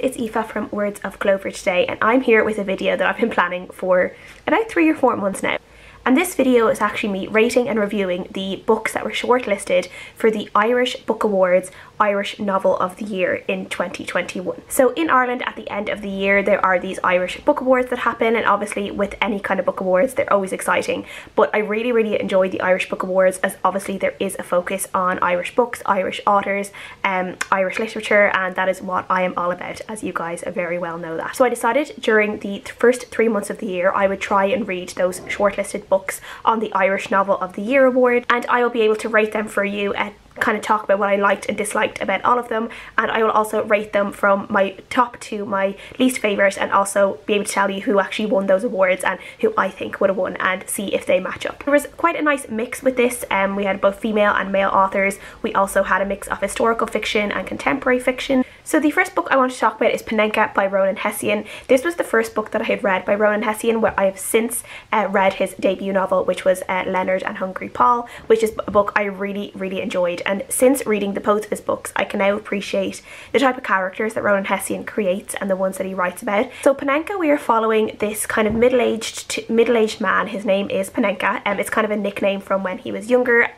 It's Aoife from Words of Clover today, and I'm here with a video that I've been planning for about 3 or 4 months now. And this video is actually me rating and reviewing the books that were shortlisted for the Irish Book Awards Irish Novel of the Year in 2021. So in Ireland at the end of the year there are these Irish Book Awards that happen, and obviously with any kind of book awards they're always exciting, but I really enjoy the Irish Book Awards as obviously there is a focus on Irish books, Irish authors, Irish literature, and that is what I am all about, as you guys very well know that. So I decided during the first 3 months of the year I would try and read those shortlisted books on the Irish Novel of the Year award, and I will be able to rate them for you and kind of talk about what I liked and disliked about all of them, and I will also rate them from my top to my least favourite, and also be able to tell you who actually won those awards and who I think would have won, and see if they match up. There was quite a nice mix with this. We had both female and male authors. We also had a mix of historical fiction and contemporary fiction. So the first book I want to talk about is Panenka by Rónán Hession. This was the first book that I had read by Rónán Hession, where I have since read his debut novel, which was Leonard and Hungry Paul, which is a book I really enjoyed. And since reading the both of his books, I can now appreciate the type of characters that Rónán Hession creates and the ones that he writes about. So Panenka, we are following this kind of middle-aged man. His name is Panenka. It's kind of a nickname from when he was younger,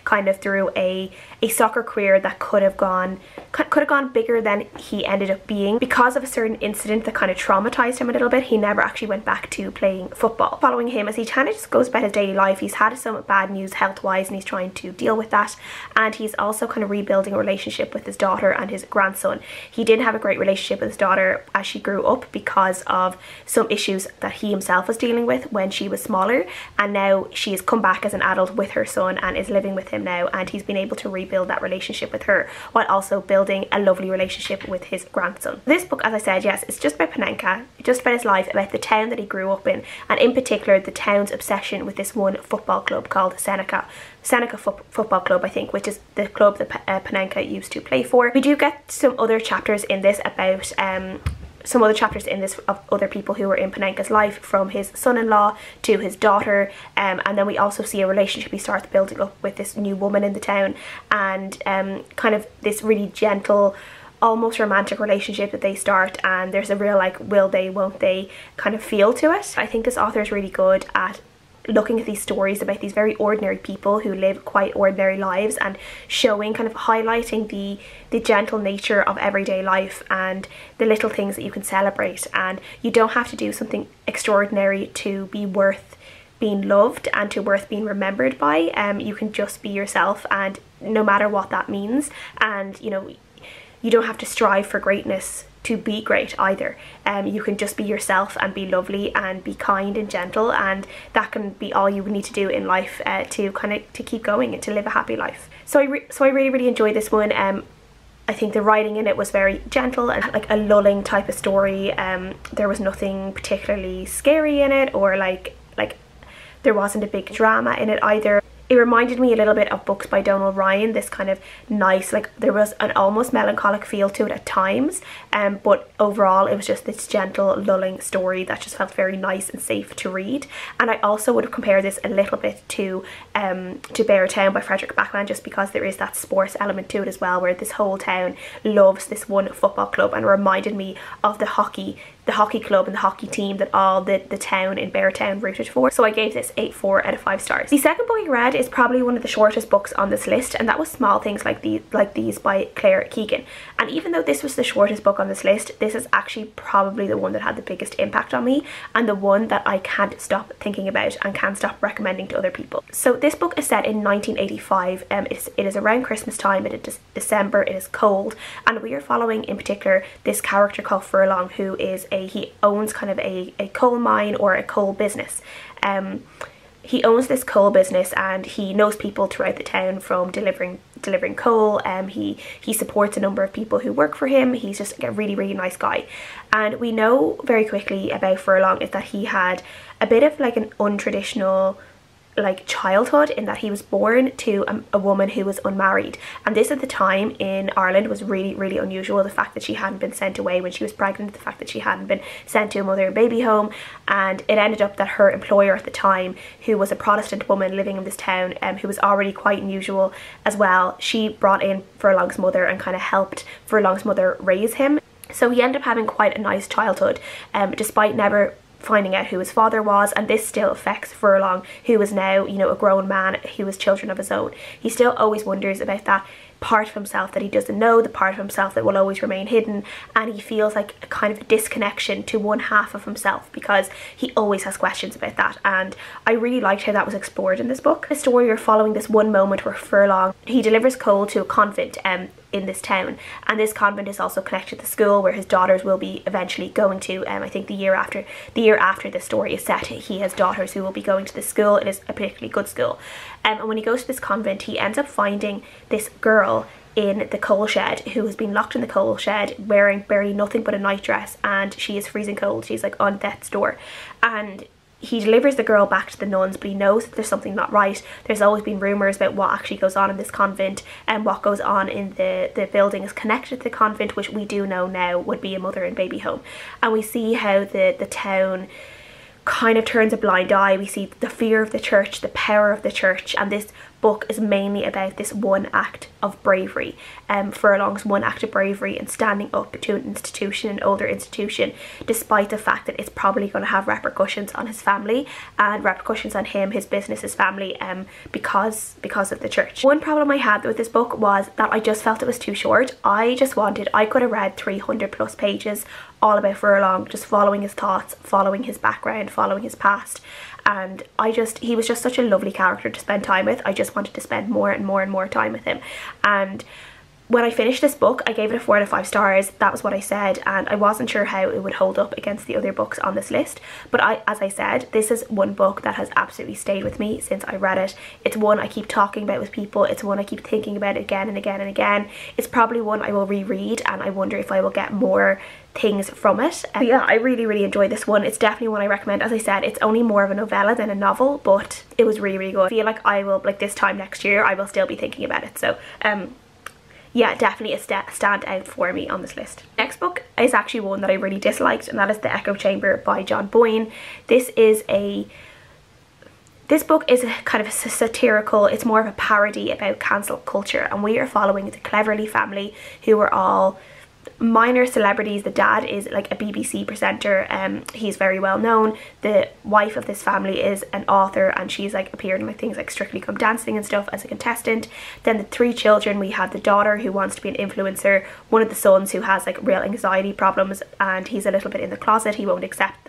kind of through a soccer career that could have gone bigger than he ended up being. Because of a certain incident that kind of traumatized him a little bit, he never actually went back to playing football. Following him as he kind of just goes about his daily life, he's had some bad news health-wise and he's trying to deal with that, and he's also kind of rebuilding a relationship with his daughter and his grandson. He didn't have a great relationship with his daughter as she grew up because of some issues that he himself was dealing with when she was smaller, and now she has come back as an adult with her son and is living with him now, and he's been able to rebuild that relationship with her while also building a lovely relationship with his grandson. This book, as I said, yes, it's just about Panenka, just about his life, about the town that he grew up in, and in particular the town's obsession with this one football club called Seneca Football Club, I think, which is the club that Panenka used to play for. We do get some other chapters in this about of other people who were in Panenka's life, from his son-in-law to his daughter, and then we also see a relationship he starts building up with this new woman in the town, and kind of this really gentle, almost romantic relationship that they start, and there's a real like will they won't they kind of feel to it. I think this author is really good at looking at these stories about these very ordinary people who live quite ordinary lives, and showing, kind of highlighting the gentle nature of everyday life and the little things that you can celebrate, and you don't have to do something extraordinary to be worth being loved and to worth being remembered by. You can just be yourself, and no matter what that means, and you know, you don't have to strive for greatness to be great either. You can just be yourself and be lovely and be kind and gentle, and that can be all you need to do in life to keep going and to live a happy life. So I really enjoyed this one. I think the writing in it was very gentle and like a lulling type of story. There was nothing particularly scary in it, or like there wasn't a big drama in it either. It reminded me a little bit of books by Donal Ryan, this kind of nice, like there was an almost melancholic feel to it at times, but overall it was just this gentle, lulling story that just felt very nice and safe to read. And I also would have compared this a little bit to Beartown by Frederick Backman, just because there is that sports element to it as well, where this whole town loves this one football club, and it reminded me of the hockey club and the hockey team that all the town in Beartown rooted for. So I gave this 4 out of 5 stars. The second book I read is probably one of the shortest books on this list, and that was Small Things Like These by Keegan. And even though this was the shortest book on this list, this is actually probably the one that had the biggest impact on me, and the one that I can't stop thinking about and can't stop recommending to other people. So this book is set in 1985. It is around Christmas time, it is December, it is cold, and we are following in particular this character called Furlong, who is he owns kind of a coal mine or a coal business. He owns this coal business, and he knows people throughout the town from delivering coal. He supports a number of people who work for him. He's just a really nice guy. And we know very quickly about Furlong is that he had a bit of like an untraditional like childhood, in that he was born to a woman who was unmarried, and this at the time in Ireland was really unusual. The fact that she hadn't been sent away when she was pregnant, the fact that she hadn't been sent to a mother and baby home, and it ended up that her employer at the time, who was a Protestant woman living in this town, who was already quite unusual as well, she brought in Furlong's mother and kind of helped Furlong's mother raise him. So he ended up having quite a nice childhood, despite never finding out who his father was, and this still affects Furlong, who is now, you know, a grown man who has children of his own. He still always wonders about that part of himself that he doesn't know, the part of himself that will always remain hidden, and he feels like a kind of a disconnection to one half of himself because he always has questions about that. And I really liked how that was explored in this book. The story, you're following this one moment where Furlong, he delivers coal to a convent in this town, and this convent is also connected to the school where his daughters will be eventually going to. I think the year after this story is set, he has daughters who will be going to this school. It is a particularly good school, and when he goes to this convent, he ends up finding this girl in the coal shed who has been locked in the coal shed wearing barely nothing but a nightdress, and she is freezing cold. She's like on death's door, and he delivers the girl back to the nuns, but he knows that there's something not right. There's always been rumours about what actually goes on in this convent, and what goes on in the building is connected to the convent, which we do know now would be a mother and baby home. And we see how the town kind of turns a blind eye. We see the fear of the church, the power of the church, and this book is mainly about this one act of bravery, Furlong's one act of bravery and standing up to an institution, an older institution, despite the fact that it's probably going to have repercussions on his family and repercussions on him, his business, his family, because of the church. One problem I had with this book was that I just felt it was too short. I could have read 300 plus pages all about Furlong, just following his thoughts, following his background, following his past. And he was just such a lovely character to spend time with. I just wanted to spend more and more and more time with him. And when I finished this book, I gave it a 4 out of 5 stars. That was what I said, and I wasn't sure how it would hold up against the other books on this list. But as I said, this is one book that has absolutely stayed with me since I read it. It's one I keep talking about with people. It's one I keep thinking about again and again and again. It's probably one I will reread, and I wonder if I will get more things from it. But yeah, I really enjoyed this one. It's definitely one I recommend. As I said, it's only more of a novella than a novel, but it was really good. I feel like I will, like this time next year, I will still be thinking about it. So yeah, definitely a stand out for me on this list. Next book is actually one that I really disliked, and that is The Echo Chamber by John Boyne. This book is a kind of a satirical, it's more of a parody about cancel culture, and we are following the Cleverly family, who are all minor celebrities. The dad is like a BBC presenter, he's very well known. The wife of this family is an author, and she's like appeared in like things like Strictly Come Dancing and stuff as a contestant. Then the 3 children, we have the daughter who wants to be an influencer, one of the sons who has like real anxiety problems, and he's a little bit in the closet. He won't accept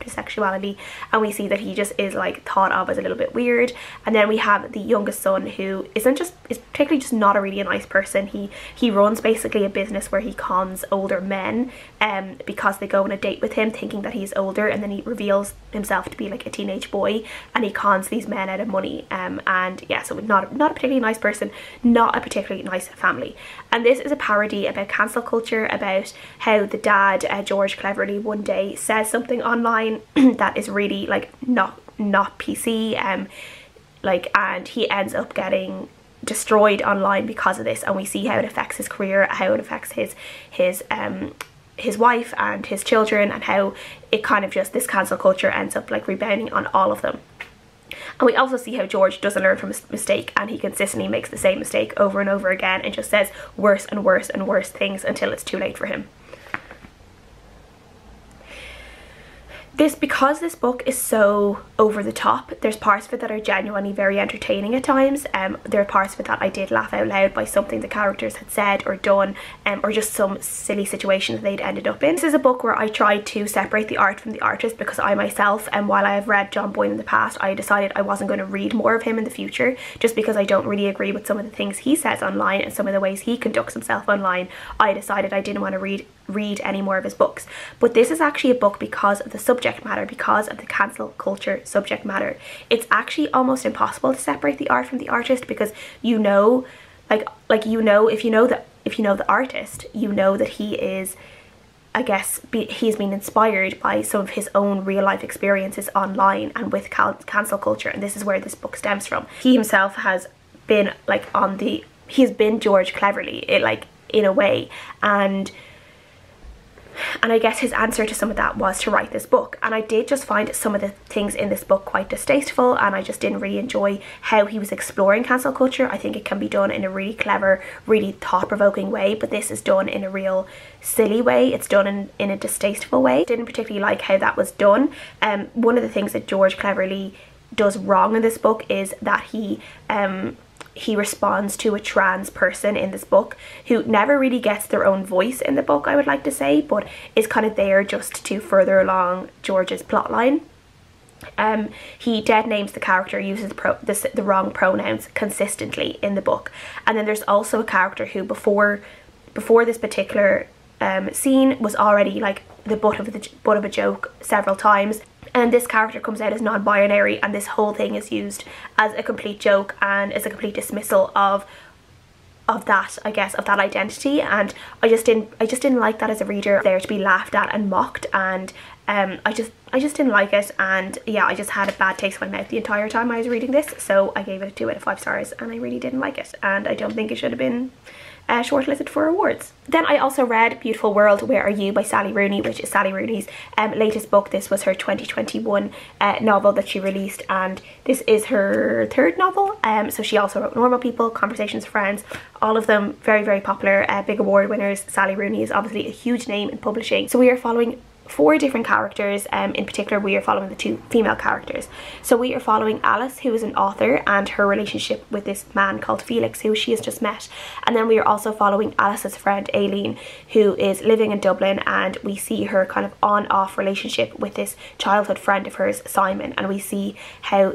his sexuality, and we see that he just is like thought of as a little bit weird. And then we have the youngest son, who is particularly just not a really nice person. He runs basically a business where he cons older men because they go on a date with him thinking that he's older, and then he reveals himself to be like a teenage boy, and he cons these men out of money, and yeah, so not a particularly nice person, not a particularly nice family. And this is a parody about cancel culture, about how the dad, George Cleverly, one day says something online that is really like not PC, and he ends up getting destroyed online because of this, and we see how it affects his career, how it affects his wife and his children, and how it kind of just, this cancel culture ends up like rebounding on all of them. And we also see how George doesn't learn from his mistake, and he consistently makes the same mistake over and over again, and just says worse and worse and worse things until it's too late for him. Because this book is so over the top, there's parts of it that are genuinely very entertaining at times. There are parts of it that I did laugh out loud by something the characters had said or done, or just some silly situation that they'd ended up in. This is a book where I tried to separate the art from the artist, because I myself, while I have read John Boyne in the past, I decided I wasn't going to read more of him in the future, just because I don't really agree with some of the things he says online and some of the ways he conducts himself online. I decided I didn't want to read any more of his books. But this is actually a book because of the subject matter, because of the cancel culture subject matter. It's actually almost impossible to separate the art from the artist, because if you know the artist, you know that he is, I guess, he's been inspired by some of his own real life experiences online and with cancel culture, and this is where this book stems from. He himself has been like he's been George Cleverly, in a way, and And I guess his answer to some of that was to write this book. And I did just find some of the things in this book quite distasteful, and I just didn't really enjoy how he was exploring cancel culture. I think it can be done in a really clever, really thought-provoking way, but this is done in a real silly way. It's done in a distasteful way. Didn't particularly like how that was done. One of the things that George cleverly does wrong in this book is that he responds to a trans person in this book who never really gets their own voice in the book, I would like to say, but is kind of there just to further along George's plotline. He dead names the character, uses the wrong pronouns consistently in the book. And then there's also a character who before this particular scene was already like the butt of a joke several times. And this character comes out as non-binary, and this whole thing is used as a complete joke and as a complete dismissal of that, I guess, of that identity. And I just didn't like that as a reader, there to be laughed at and mocked, and I just didn't like it. And yeah, I just had a bad taste in my mouth the entire time I was reading this, so I gave it a 2 out of 5 stars, and I really didn't like it, and I don't think it should have been shortlisted for awards. Then I also read Beautiful World, Where Are You by Sally Rooney, which is Sally Rooney's latest book. This was her 2021 novel that she released, and this is her 3rd novel. So she also wrote Normal People, Conversations with Friends, all of them very, very popular, big award winners. Sally Rooney is obviously a huge name in publishing. So we are following 4 different characters. In particular, we are following the 2 female characters. So we are following Alice, who is an author, and her relationship with this man called Felix, who she has just met. And then we are also following Alice's friend Aileen, who is living in Dublin, and we see her kind of on-off relationship with this childhood friend of hers, Simon, and we see how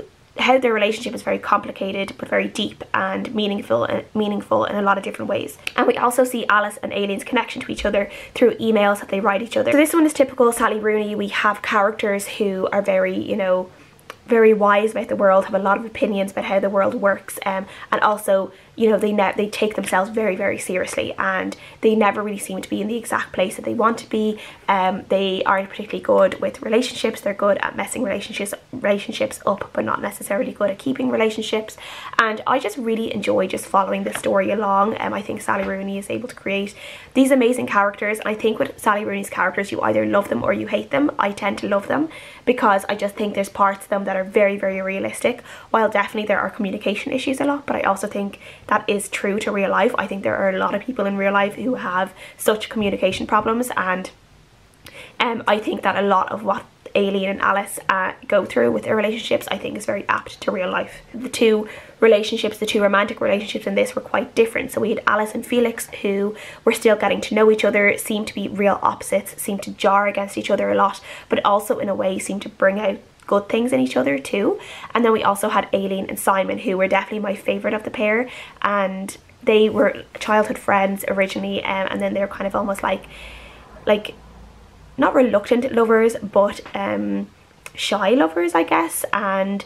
their relationship is very complicated but very deep and meaningful in a lot of different ways. And we also see Alice and Aileen's connection to each other through emails that they write each other. So this one is typical Sally Rooney. We have characters who are very, you know, very wise about the world, have a lot of opinions about how the world works, and also, you know, they take themselves very, very seriously, and they never really seem to be in the exact place that they want to be. They aren't particularly good with relationships. They're good at messing relationships up, but not necessarily good at keeping relationships. And I just really enjoy just following the story along. I think Sally Rooney is able to create these amazing characters. And I think with Sally Rooney's characters, you either love them or you hate them. I tend to love them because I just think there's parts of them that are very, very realistic, while definitely there are communication issues a lot, but I also think that is true to real life. I think there are a lot of people in real life who have such communication problems, and I think that a lot of what Aileen and Alice go through with their relationships, I think, is very apt to real life. The 2 romantic relationships in this were quite different. So we had Alice and Felix, who were still getting to know each other, seemed to be real opposites, seemed to jar against each other a lot, but also in a way seemed to bring out good things in each other too. And then we also had Aileen and Simon, who were definitely my favourite of the pair, and they were childhood friends originally, and then they're kind of almost like not reluctant lovers, but shy lovers, I guess. And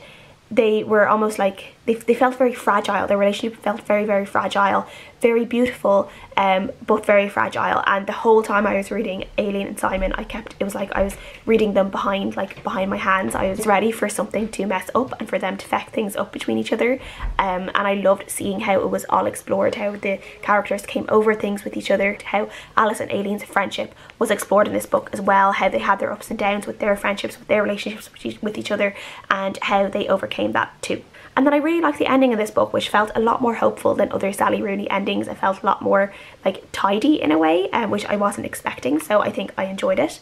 they were almost like they felt very fragile. Their relationship felt very, very fragile, very beautiful, but very fragile. And the whole time I was reading Aileen and Simon, it was like I was reading them behind my hands. I was ready for something to mess up and for them to feck things up between each other. And I loved seeing how it was all explored, how the characters came over things with each other, how Alice and Aileen's friendship was explored in this book as well, how they had their ups and downs with their friendships, with their relationships with each other, and how they overcame that too. And then I really liked the ending of this book, which felt a lot more hopeful than other Sally Rooney endings. It felt a lot more like tidy in a way, which I wasn't expecting, so I think I enjoyed it.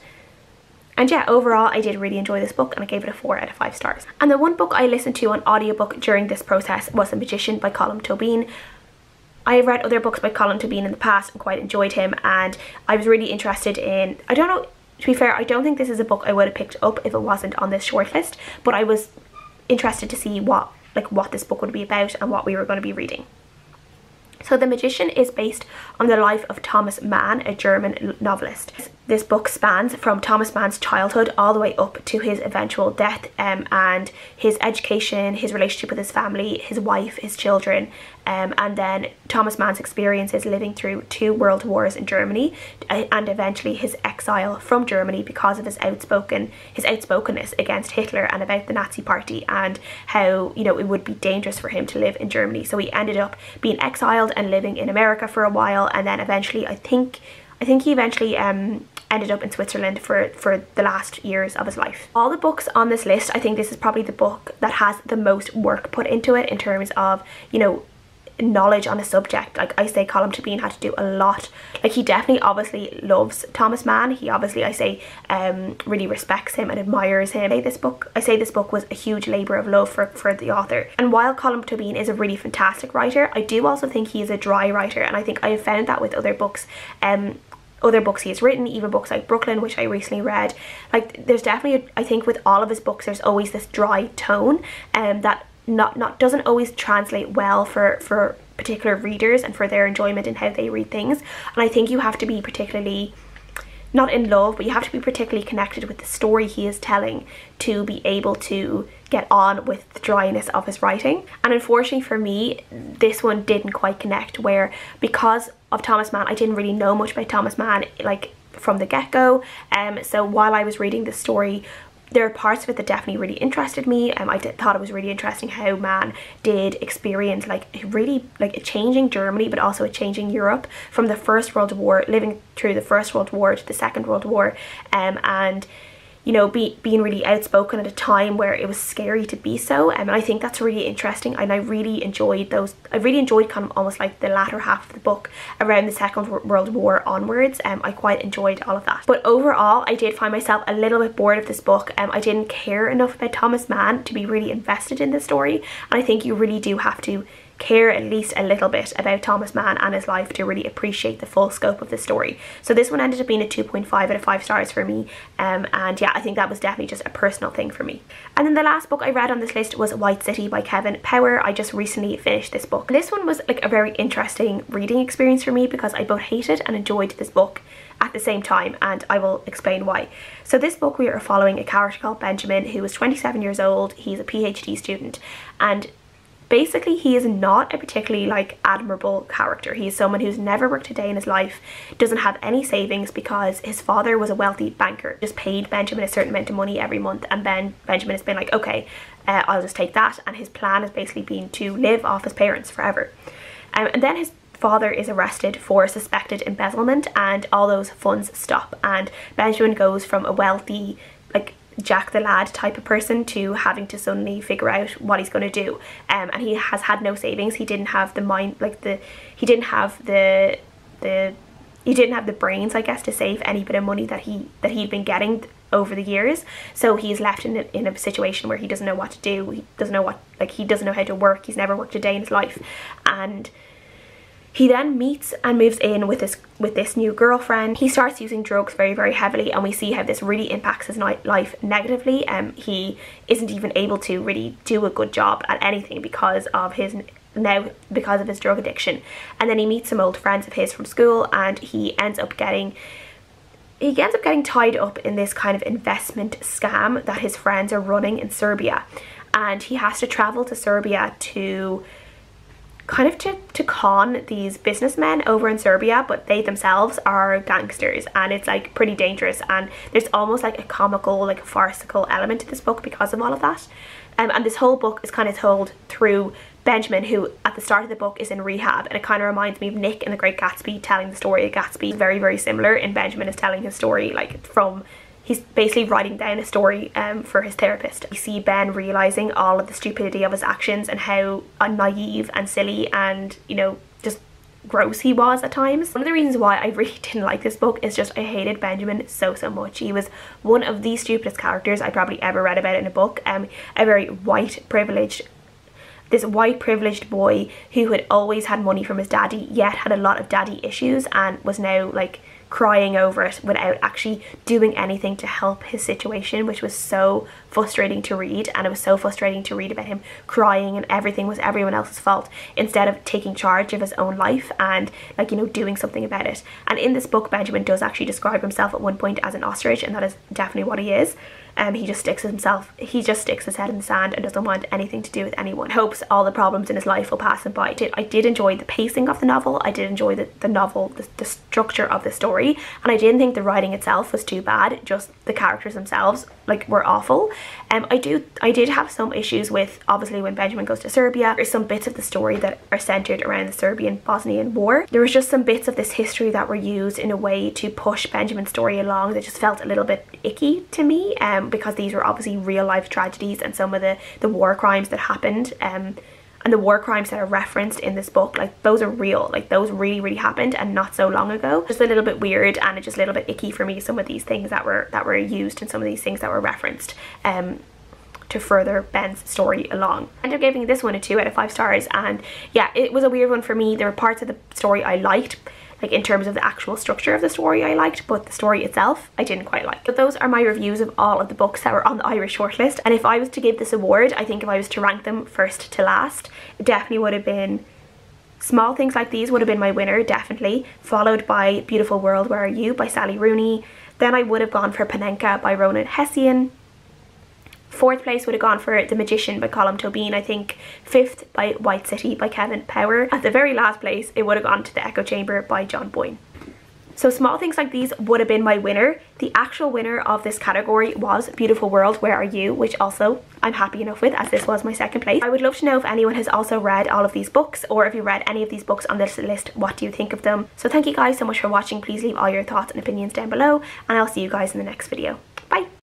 And yeah, overall I did really enjoy this book, and I gave it a 4 out of 5 stars. And the one book I listened to on audiobook during this process was The Magician by Colm Tóibin. I have read other books by Colm Tóibin in the past and quite enjoyed him, and I was really interested in, I don't know, to be fair, I don't think this is a book I would have picked up if it wasn't on this shortlist, but I was interested to see what this book would be about and what we were going to be reading. So The Magician is based on the life of Thomas Mann, a German novelist. This book spans from Thomas Mann's childhood all the way up to his eventual death, and his education, his relationship with his family, his wife, his children, and then Thomas Mann's experiences living through 2 world wars in Germany, and eventually his exile from Germany because of his outspokenness against Hitler and about the Nazi Party, and how, you know, it would be dangerous for him to live in Germany. So he ended up being exiled and living in America for a while, and then eventually I think he eventually ended up in Switzerland for the last years of his life. All the books on this list, I think this is probably the book that has the most work put into it in terms of, you know, knowledge on a subject. Like, I say Colm Tóibin had to do a lot. Like, he definitely obviously loves Thomas Mann. He obviously, I say, really respects him and admires him. I say this book was a huge labour of love for the author. And while Colm Tóibin is a really fantastic writer, I do also think he is a dry writer, and I think I have found that with other books he has written, even books like Brooklyn, which I recently read. Like, there's definitely, I think with all of his books, there's always this dry tone that doesn't always translate well for particular readers and for their enjoyment in how they read things. And I think you have to be particularly, not in love, but you have to be particularly connected with the story he is telling to be able to get on with the dryness of his writing. And unfortunately for me, this one didn't quite connect, where because of Thomas Mann, I didn't really know much about Thomas Mann, like, from the get-go. So while I was reading the story, there are parts of it that definitely really interested me. I thought it was really interesting how Mann did experience, like, really, like, a changing Germany, but also a changing Europe from the First World War, living through the First World War to the Second World War, and, you know, being really outspoken at a time where it was scary to be so. And I think that's really interesting, and I really enjoyed those. I really enjoyed kind of almost like the latter half of the book around the Second World War onwards. I quite enjoyed all of that. But overall, I did find myself a little bit bored of this book. I didn't care enough about Thomas Mann to be really invested in the story, and I think you really do have to care at least a little bit about Thomas Mann and his life to really appreciate the full scope of the story. So this one ended up being a 2.5 out of 5 stars for me, and yeah, I think that was definitely just a personal thing for me. And then the last book I read on this list was White City by Kevin Power. I just recently finished this book. This one was like a very interesting reading experience for me because I both hated and enjoyed this book at the same time, and I will explain why. So this book, we are following a character called Benjamin, who is 27 years old. He's a PhD student, and basically he is not a particularly, like, admirable character. He is someone who's never worked a day in his life, doesn't have any savings because his father was a wealthy banker, just paid Benjamin a certain amount of money every month, and then Benjamin has been like, okay, I'll just take that, and his plan has basically been to live off his parents forever. And then his father is arrested for suspected embezzlement, and all those funds stop, and Benjamin goes from a wealthy, like, Jack the Lad type of person to having to suddenly figure out what he's going to do. And he has had no savings. He didn't have the mind, like, he didn't have the brains, I guess, to save any bit of money that he'd been getting over the years. So he's left in a situation where he doesn't know what to do. He doesn't know how to work. He's never worked a day in his life, and he then meets and moves in with this new girlfriend. He starts using drugs very, very heavily, and we see how this really impacts his life negatively. He isn't even able to really do a good job at anything because of his drug addiction. And then he meets some old friends of his from school, and he ends up getting tied up in this kind of investment scam that his friends are running in Serbia, and he has to travel to Serbia to con these businessmen over in Serbia, but they themselves are gangsters, and it's like pretty dangerous, and there's almost like a comical, like a farcical element to this book because of all of that. And this whole book is kind of told through Benjamin, who at the start of the book is in rehab, and it kind of reminds me of Nick in The Great Gatsby telling the story of Gatsby. It's very, very similar, and Benjamin is telling his story like he's basically writing down a story for his therapist. We see Ben realising all of the stupidity of his actions and how naive and silly and, you know, just gross he was at times. One of the reasons why I really didn't like this book is just I hated Benjamin so much. He was one of the stupidest characters I probably ever read about in a book. A very white privileged boy who had always had money from his daddy, yet had a lot of daddy issues, and was now like crying over it without actually doing anything to help his situation, which was so frustrating to read. And it was so frustrating to read about him crying and everything was everyone else's fault, instead of taking charge of his own life and, like, you know, doing something about it. And in this book, Benjamin does actually describe himself at one point as an ostrich, and that is definitely what he is. He just sticks his head in the sand and doesn't want anything to do with anyone. Hopes all the problems in his life will pass him by. I did enjoy the pacing of the novel. I did enjoy the novel, the structure of the story, and I didn't think the writing itself was too bad. Just the characters themselves like were awful. I did have some issues with, obviously, when Benjamin goes to Serbia. There's some bits of the story that are centered around the Serbian-Bosnian war. There was just some bits of this history that were used in a way to push Benjamin's story along that just felt a little bit icky to me, because these were obviously real life tragedies, and some of the war crimes that happened, and the war crimes that are referenced in this book, like those are real, like those really happened and not so long ago. Just a little bit weird, and it's just a little bit icky for me, some of these things that were used and some of these things that were referenced to further Ben's story along. I ended up giving this one a 2 out of 5 stars, and yeah, it was a weird one for me. There were parts of the story I liked, like in terms of the actual structure of the story I liked, but the story itself I didn't quite like. But those are my reviews of all of the books that were on the Irish shortlist, and if I was to give this award, I think if I was to rank them first to last, it definitely would have been Small Things Like These would have been my winner, definitely, followed by Beautiful World, Where Are You by Sally Rooney. Then I would have gone for Panenka by Rónán Hession. 4th place would have gone for The Magician by Colm Tóibin, I think. 5th by White City by Kevin Power. At the very last place, it would have gone to The Echo Chamber by John Boyne. So Small Things Like These would have been my winner. The actual winner of this category was Beautiful World, Where Are You, which also I'm happy enough with, as this was my 2nd place. I would love to know if anyone has also read all of these books, or if you read any of these books on this list, what do you think of them? So thank you guys so much for watching. Please leave all your thoughts and opinions down below, and I'll see you guys in the next video. Bye!